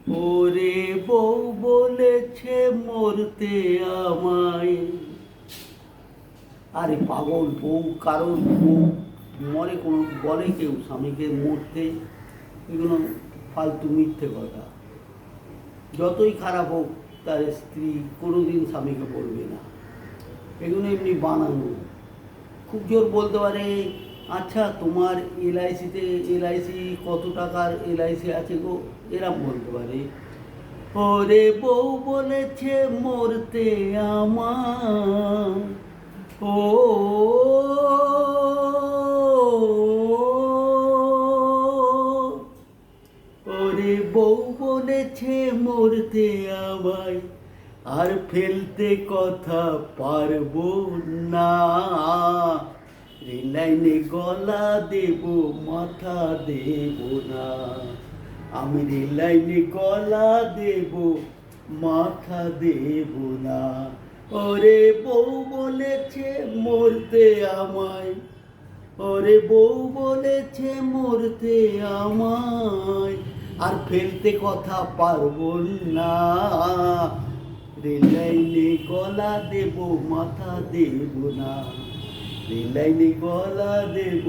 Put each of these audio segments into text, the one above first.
ওরে বউ বলেছে মরতে আমায়। আরে পাগল, বউ কারোর বউ মরে কোনো বলে কেউ স্বামীকে মরতে? এগুলো ফালতু মিথ্যে কথা। যতই খারাপ হোক তার স্ত্রী কোনোদিন স্বামীকে বলবে না, এগুলো এমনি বানানো। খুব জোর বলতে পারে, আচ্ছা তোমার এলআইসি কত টাকার এলআইসি আছে গো, এরম বলতে পারে। ওরে বউ বলেছে মরতে আমার, ও ওরে বউ বলেছে মরতে আমায়, আর ফেলতে কথা পারবো না। রেলাইনে গলা দেব, মাথা দেব না। আমি রেলাইনে গলা দেব, মাথা দেব না। ওরে বউ বলেছে মরতে আমায়, ওরে বউ বলেছে মরতে আমায়, আর ফেলতে কথা পারবো না। রেলাইনে গলা দেব, মাথা দেব না। রেলাইনে গলা দেব,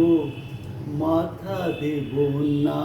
মাথা দেব না।